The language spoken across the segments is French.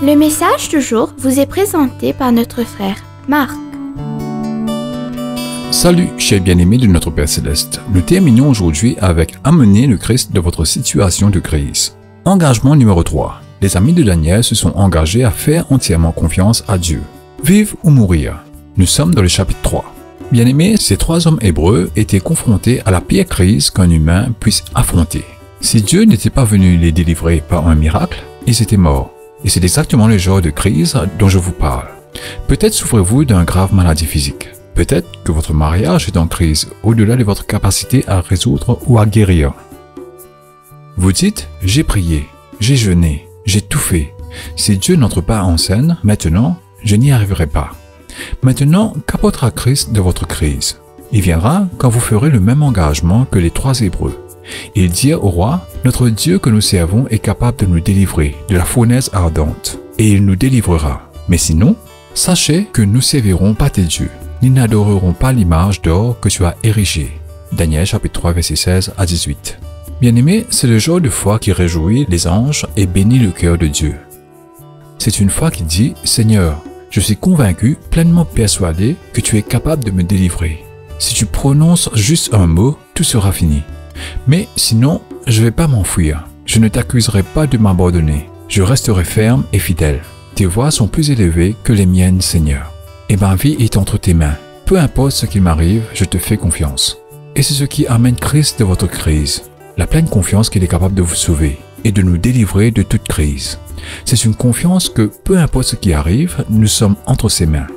Le message du jour vous est présenté par notre frère Marc. Salut, chers bien-aimés de notre Père Céleste. Nous terminons aujourd'hui avec Amener le Christ de votre situation de crise. Engagement numéro 3. Les amis de Daniel se sont engagés à faire entièrement confiance à Dieu. Vivre ou mourir. Nous sommes dans le chapitre 3. Bien-aimés, ces 3 hommes hébreux étaient confrontés à la pire crise qu'un humain puisse affronter. Si Dieu n'était pas venu les délivrer par un miracle, ils étaient morts. Et c'est exactement le genre de crise dont je vous parle. Peut-être souffrez-vous d'une grave maladie physique. Peut-être que votre mariage est en crise au-delà de votre capacité à résoudre ou à guérir. Vous dites, j'ai prié, j'ai jeûné, j'ai tout fait. Si Dieu n'entre pas en scène, maintenant, je n'y arriverai pas. Maintenant, qu'apportera Christ de votre crise? Il viendra quand vous ferez le même engagement que les 3 Hébreux. Ils dirent au roi, notre Dieu que nous servons est capable de nous délivrer de la fournaise ardente, et il nous délivrera. Mais sinon, sachez que nous ne servirons pas tes dieux, ni n'adorerons pas l'image d'or que tu as érigée. Daniel chapitre 3 versets 16 à 18. Bien-aimés, c'est le genre de foi qui réjouit les anges et bénit le cœur de Dieu. C'est une foi qui dit, Seigneur, je suis convaincu, pleinement persuadé que tu es capable de me délivrer. Si tu prononces juste un mot, tout sera fini. Mais sinon, je ne vais pas m'enfuir. Je ne t'accuserai pas de m'abandonner. Je resterai ferme et fidèle. Tes voies sont plus élevées que les miennes, Seigneur. Et ma vie est entre tes mains. Peu importe ce qu'il m'arrive, je te fais confiance. Et c'est ce qui amène Christ de votre crise. La pleine confiance qu'il est capable de vous sauver et de nous délivrer de toute crise. C'est une confiance que, peu importe ce qui arrive, nous sommes entre ses mains.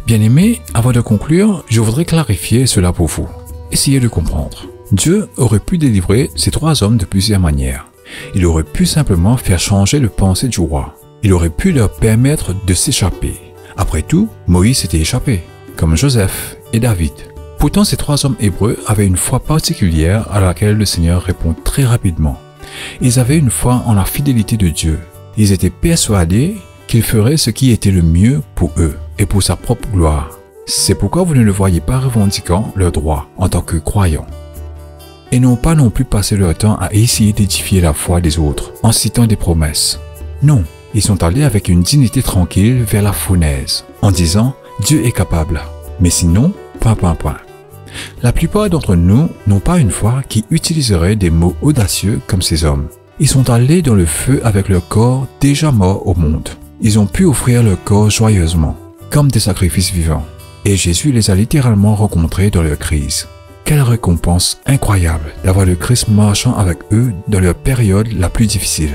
Bien-aimés, avant de conclure, je voudrais clarifier cela pour vous. Essayez de comprendre. Dieu aurait pu délivrer ces 3 hommes de plusieurs manières. Il aurait pu simplement faire changer le pensée du roi. Il aurait pu leur permettre de s'échapper. Après tout, Moïse s'était échappé, comme Joseph et David. Pourtant, ces 3 hommes hébreux avaient une foi particulière à laquelle le Seigneur répond très rapidement. Ils avaient une foi en la fidélité de Dieu. Ils étaient persuadés qu'il ferait ce qui était le mieux pour eux et pour sa propre gloire. C'est pourquoi vous ne le voyez pas revendiquant leurs droits en tant que croyants. Et n'ont pas non plus passé leur temps à essayer d'édifier la foi des autres en citant des promesses. Non, ils sont allés avec une dignité tranquille vers la fournaise, en disant « Dieu est capable ». Mais sinon, ... La plupart d'entre nous n'ont pas une foi qui utiliserait des mots audacieux comme ces hommes. Ils sont allés dans le feu avec leur corps déjà mort au monde. Ils ont pu offrir leur corps joyeusement, comme des sacrifices vivants. Et Jésus les a littéralement rencontrés dans leur crise. Quelle récompense incroyable d'avoir le Christ marchant avec eux dans leur période la plus difficile.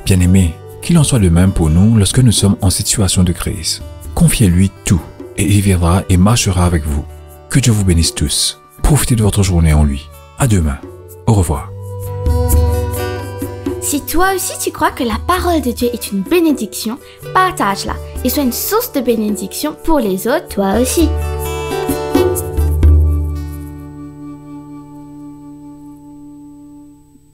Bien-aimés, qu'il en soit de même pour nous lorsque nous sommes en situation de crise. Confiez-lui tout et il viendra et marchera avec vous. Que Dieu vous bénisse tous. Profitez de votre journée en lui. À demain. Au revoir. Si toi aussi tu crois que la parole de Dieu est une bénédiction, partage-la et sois une source de bénédiction pour les autres toi aussi.